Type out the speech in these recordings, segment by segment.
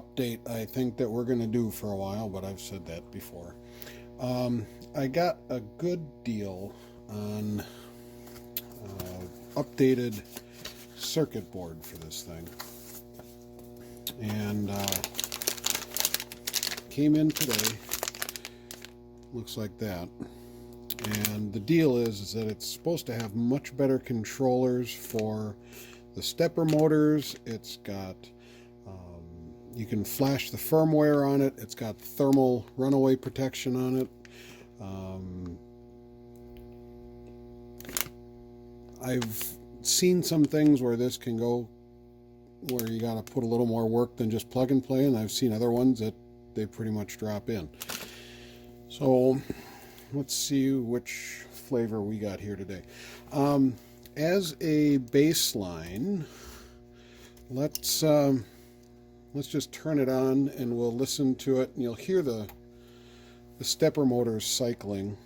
update I think that we're going to do for a while, but I've said that before. I got a good deal on updated circuit board for this thing, and came in today. Looks like that. And the deal is that it's supposed to have much better controllers for the stepper motors. It's got you can flash the firmware on it. It's got thermal runaway protection on it. I've seen some things where this can go where you got to put a little more work than just plug and play, and I've seen other ones that they pretty much drop in. So let's see which flavor we got here today. As a baseline, let's just turn it on and we'll listen to it, and you'll hear the stepper motors cycling.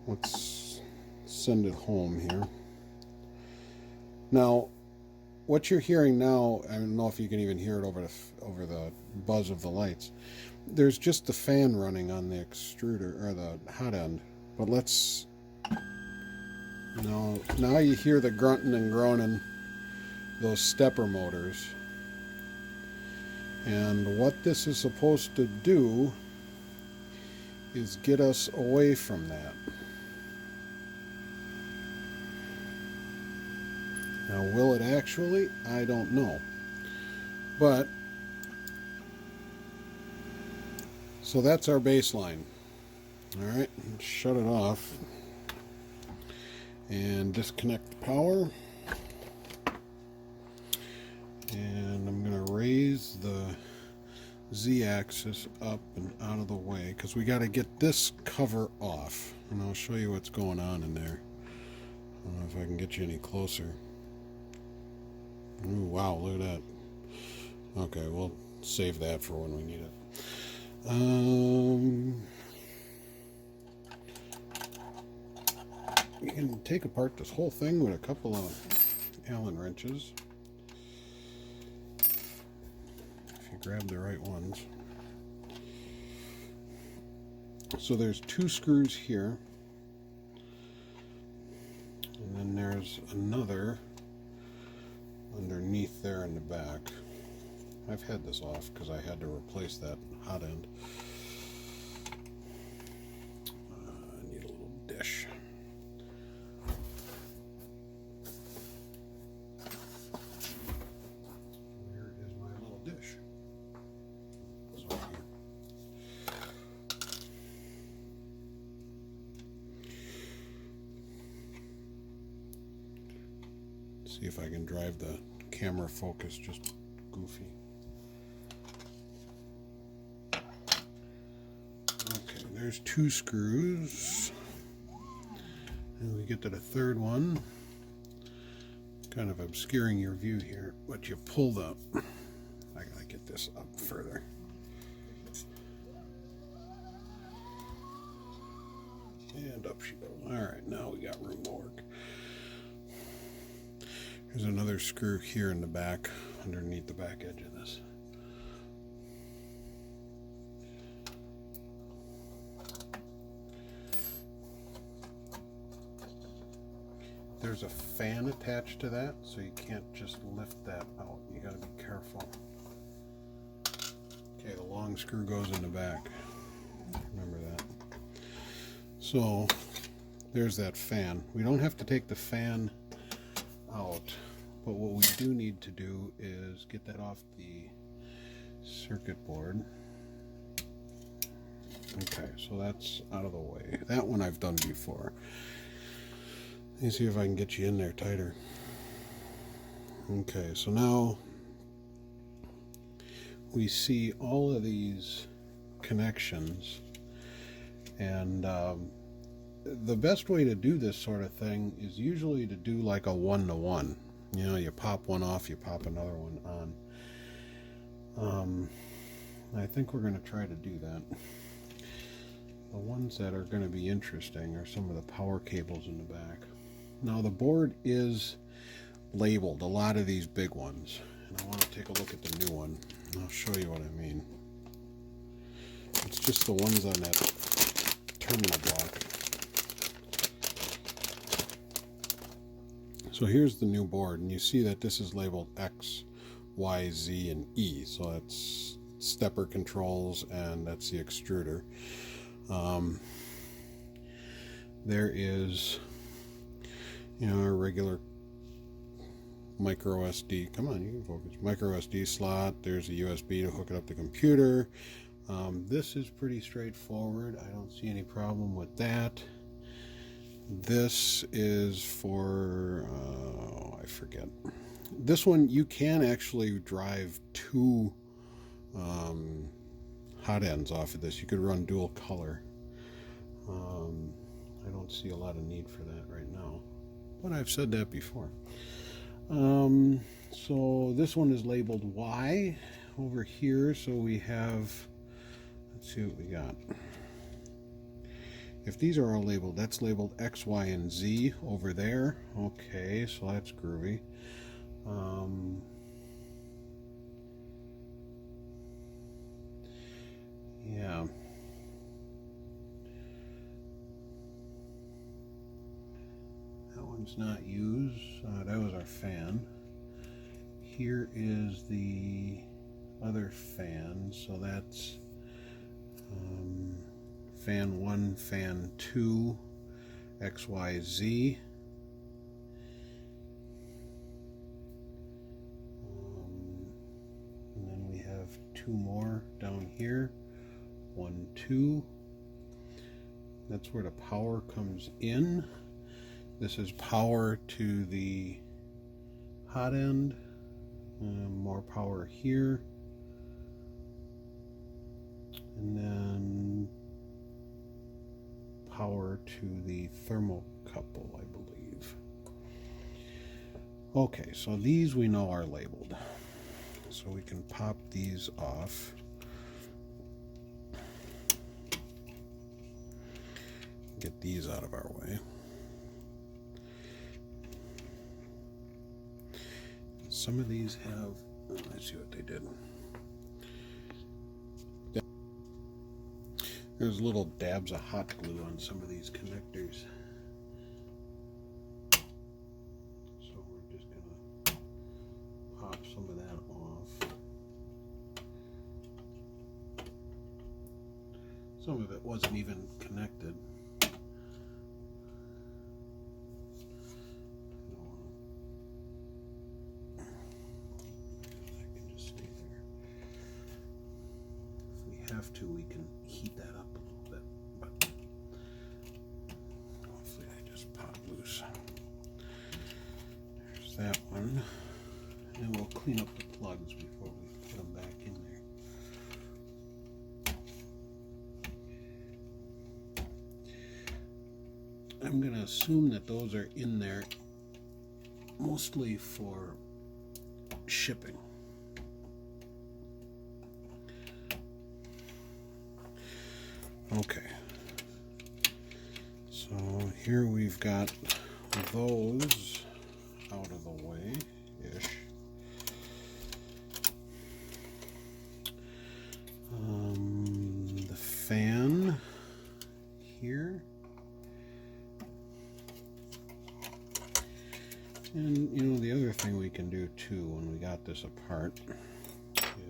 Let's send it home here. Now, what you're hearing now, I don't know if you can even hear it over the buzz of the lights. There's just the fan running on the extruder or the hot end. But let's now you hear the grunting and groaning, those stepper motors. And what this is supposed to do is get us away from that. Now, will it actually? I don't know. But, so that's our baseline. Alright, shut it off. And disconnect the power. And I'm going to raise the Z-axis up and out of the way, because we got to get this cover off. And I'll show you what's going on in there. I don't know if I can get you any closer. Ooh, wow, look at that. Okay, we'll save that for when we need it. You can take apart this whole thing with a couple of Allen wrenches. If you grab the right ones. So there's 2 screws here. And then there's another underneath there in the back. I've had this off because I had to replace that hot end. I need a little dish. Where is my little dish? It's over here. See if I can drive the camera focus just goofy. Okay, there's 2 screws. And we get to the third one. Kind of obscuring your view here, but you pull the... I gotta get this up further. And up she goes. Alright, now we got room to work. There's another screw here in the back, underneath the back edge of this. There's a fan attached to that, so you can't just lift that out. You gotta be careful. Okay, the long screw goes in the back. Remember that. So, there's that fan. We don't have to take the fan out, but what we do need to do is get that off the circuit board. Okay, so that's out of the way. That one I've done before. Let me see if I can get you in there tighter. Okay, so now we see all of these connections, and the best way to do this sort of thing is usually to do like a 1-to-1. You know, you pop one off, you pop another one on. I think we're going to try to do that. The ones that are going to be interesting are some of the power cables in the back. Now the board is labeled, a lot of these big ones, I want to take a look at the new one. I'll show you what I mean. It's just the ones on that terminal block. So here's the new board, and you see that this is labeled X, Y, Z, and E. So that's stepper controls, and that's the extruder. There is, a regular micro SD. Come on, you can focus. Micro SD slot. There's a USB to hook it up to the computer. This is pretty straightforward. I don't see any problem with that. This is for, I forget. This one, you can actually drive two hot ends off of this. You could run dual color. I don't see a lot of need for that right now, but I've said that before. So this one is labeled Y over here. So we have, let's see what we got. If these are all labeled, that's labeled X, Y, and Z over there. Okay, so that's groovy. Yeah. That one's not used. That was our fan. Here is the other fan. So that's fan 1, fan 2, X, Y, Z. And then we have two more down here. 1, 2. That's where the power comes in. This is power to the hot end. More power here. And then power to the thermocouple, I believe. Okay, so these we know are labeled. So we can pop these off. Get these out of our way. Some of these have, let's see what they did. There's little dabs of hot glue on some of these connectors. So we're just gonna pop some of that off. Some of it wasn't even connected. Have to, we can heat that up a little bit, but hopefully I just pop loose. There's that one, and we'll clean up the plugs before we put them back in there. I'm gonna assume that those are in there mostly for shipping. Okay, so here we've got those out of the way-ish. The fan here. And, the other thing we can do too when we got this apart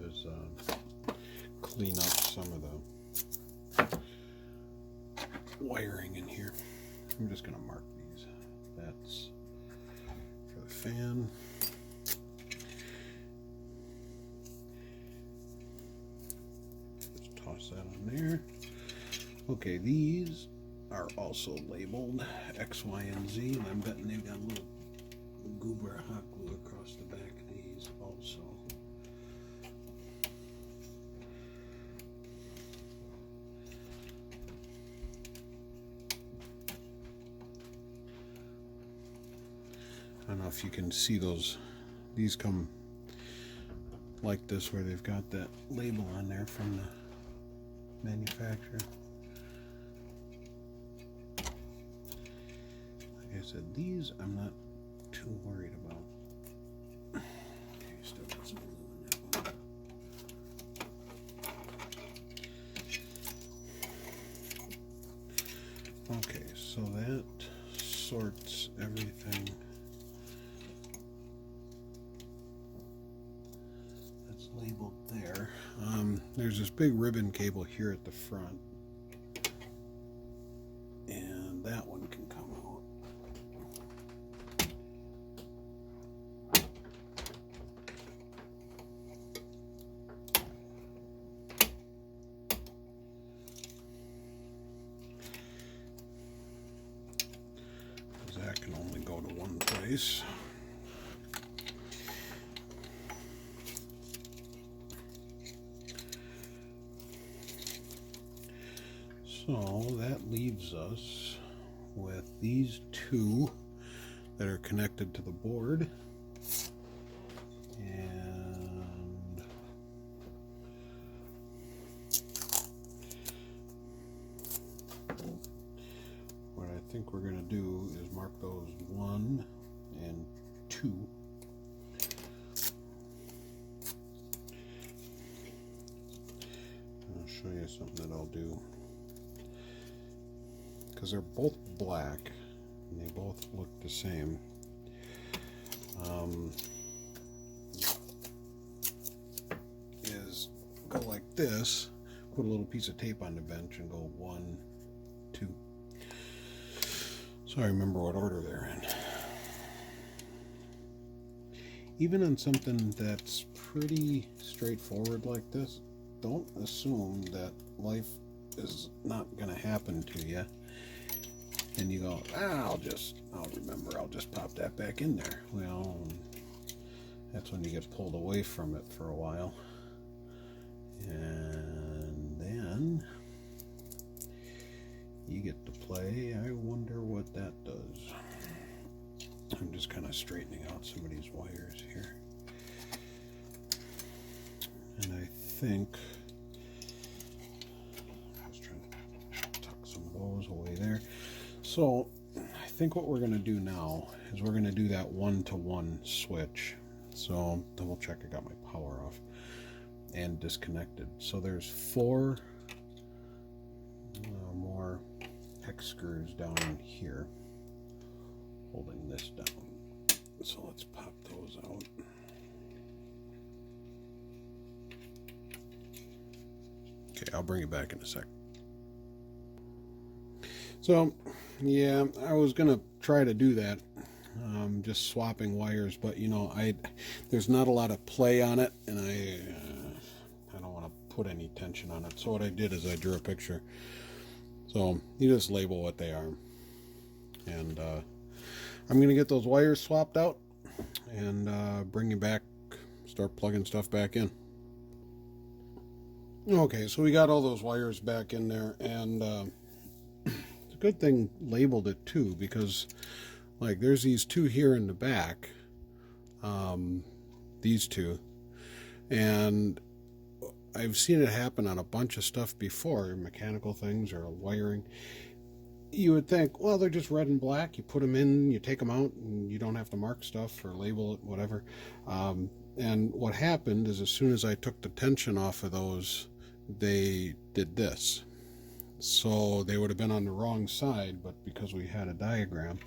is clean up some of the wiring in here. I'm just going to mark these. That's for the fan. Just toss that on there. Okay, these are also labeled X, Y, and Z, and I'm betting they've got a little goober hot glue across the back of these also. I don't know if you can see those. These come like this, where they've got that label on there from the manufacturer. Like I said, these I'm not too worried about. Okay, Still got some glue in that one. Okay, so that sorts everything. That's labeled there. There's this big ribbon cable here at the front, and that one can come out. That can only go to one place. So that leaves us with these two that are connected to the board. And what I think we're going to do is mark those 1 and 2. I'll show you something that I'll do. Because they're both black and they both look the same. Is go like this, put a little piece of tape on the bench and go 1, 2. So I remember what order they're in. Even on something that's pretty straightforward like this, don't assume that life is not going to happen to you. And you go, I'll remember, I'll just pop that back in there. Well, that's when you get pulled away from it for a while. And then you get to play. I wonder what that does. I'm just kind of straightening out some of these wires here. And I think I was trying to tuck some of those away there. So I think what we're going to do now is we're going to do that 1-to-1 switch. So double check I got my power off and disconnected. So there's 4 more hex screws down in here holding this down. So let's pop those out. Okay, I'll bring it back in a sec. So, yeah, I was gonna try to do that, just swapping wires, but you know, there's not a lot of play on it, and I don't want to put any tension on it. So what I did is I drew a picture. So you just label what they are, and I'm gonna get those wires swapped out and bring you back, start plugging stuff back in. Okay, so we got all those wires back in there, and it's a good thing labeled it too, because like there's these 2 here in the back, these 2, and I've seen it happen on a bunch of stuff before, mechanical things or wiring. You would think, well, they're just red and black, you put them in, you take them out, and you don't have to mark stuff or label it, whatever. And what happened is as soon as I took the tension off of those, they did this. So they would have been on the wrong side, but because we had a diagram,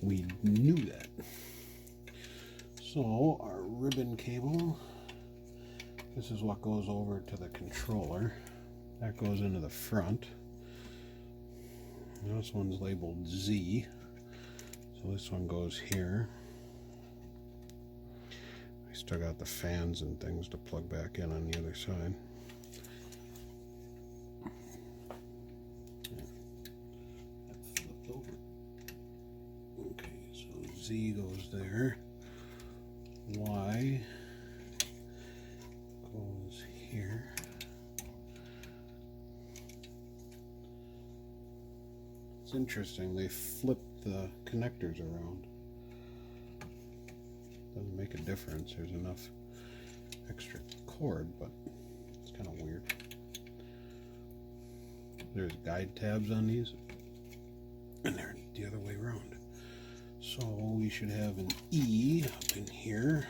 we knew that. So our ribbon cable, this is what goes over to the controller. That goes into the front. This one's labeled Z, so this one goes here. I still got the fans and things to plug back in on the other side. That flipped over. Okay, so Z goes there. Y goes here. It's interesting, they flip the connectors around. Doesn't make a difference, there's enough extra cord, but it's kind of weird. There's guide tabs on these, and they're the other way around. So we should have an E up in here,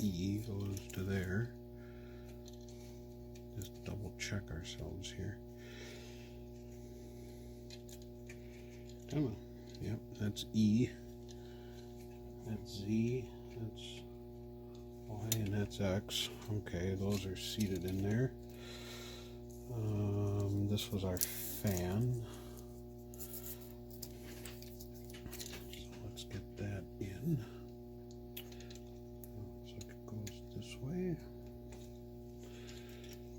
E goes to there. Just double check ourselves here. Come on. Yep, that's E. That's Z. That's Y, and that's X. Okay, those are seated in there. This was our fan. So let's get that in. So it goes this way.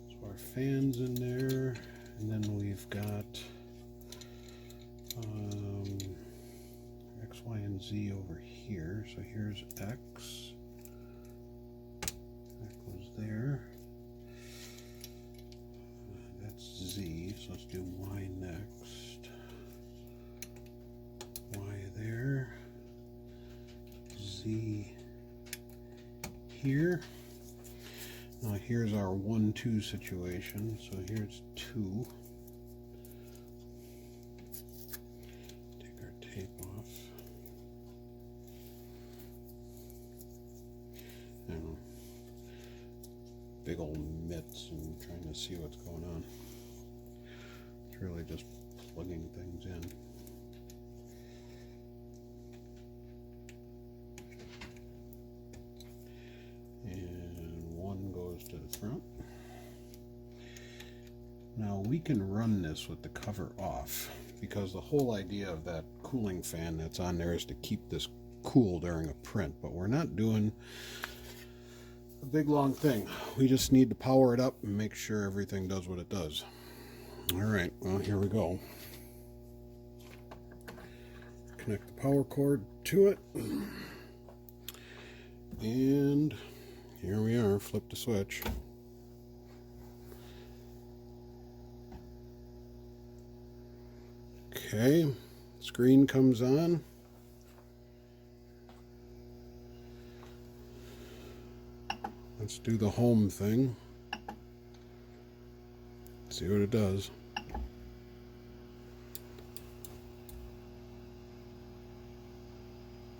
So our fan's in there, and then we've got X, Y, and Z over here. So here's X. That goes there. That's Z. So let's do Y next. Y there. Z here. Now here's our 1-2 situation. So here's 2. Take our tape off. I don't know. Big old mitts and trying to see what's going on. It's really just plugging things in. And one goes to the front. Now we can run this with the cover off, because the whole idea of that cooling fan that's on there is to keep this cool during a print, but we're not doing a big long thing. We just need to power it up and make sure everything does what it does. All right, well, here we go. Connect the power cord to it, and here we are. Flip the switch. Okay, screen comes on. Let's do the home thing. See what it does.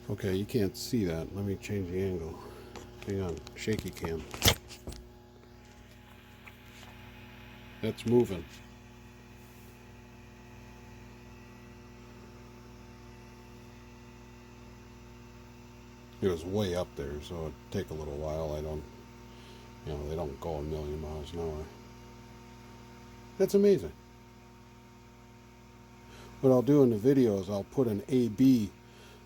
Okay, you can't see that. Let me change the angle. Hang on, shaky cam. That's moving. It was way up there, so it'd take a little while. They don't go a million miles an hour. That's amazing. What I'll do in the video is I'll put an A/B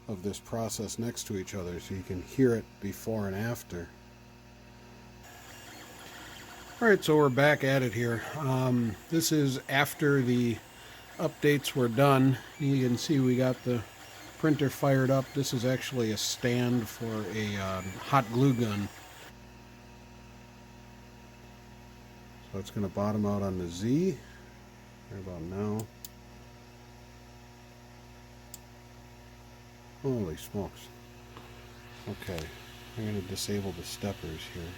of this process next to each other so you can hear it before and after. Alright, so we're back at it here. This is after the updates were done. You can see we got the printer fired up. This is actually a stand for a hot glue gun. So it's going to bottom out on the Z right about now. Holy smokes. Okay, I'm going to disable the steppers here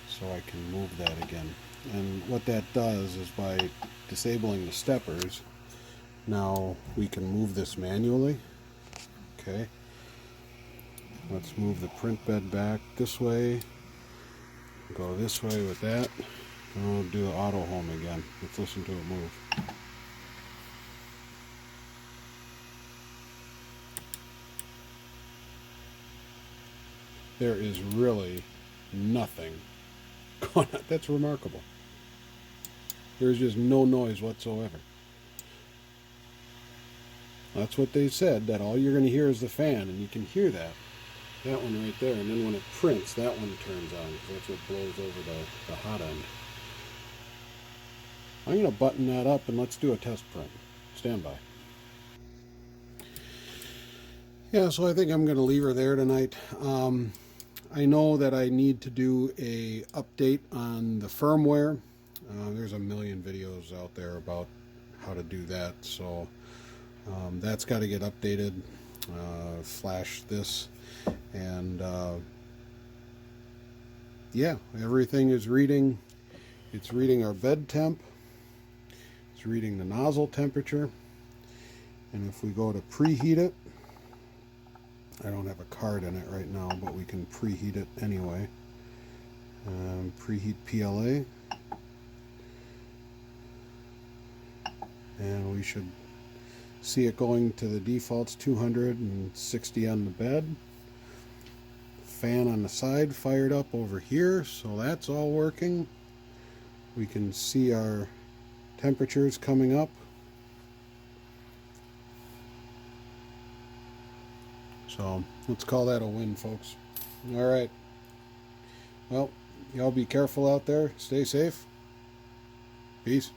so I can move that again. And what that does is by disabling the steppers, now we can move this manually. Okay. Let's move the print bed back this way. Go this way with that. And we'll do auto home again. Let's listen to it move. There is really nothing going on. That's remarkable. There's just no noise whatsoever. That's what they said, that all you're going to hear is the fan, and you can hear that. That one right there, and then when it prints, that one turns on, because that's what blows over the hot end. I'm going to button that up, and let's do a test print. Stand by. Yeah, so I think I'm going to leave her there tonight. I know that I need to do a update on the firmware. There's a million videos out there about how to do that, so that's got to get updated. Flash this, and yeah, everything is reading. It's reading our bed temp. It's reading the nozzle temperature, and if we go to preheat it, I don't have a card in it right now, but we can preheat it anyway. Preheat PLA. And we should see it going to the defaults 260 on the bed. Fan on the side fired up over here, so that's all working. We can see our temperatures coming up. So let's call that a win, folks. All right. Well, y'all be careful out there. Stay safe. Peace.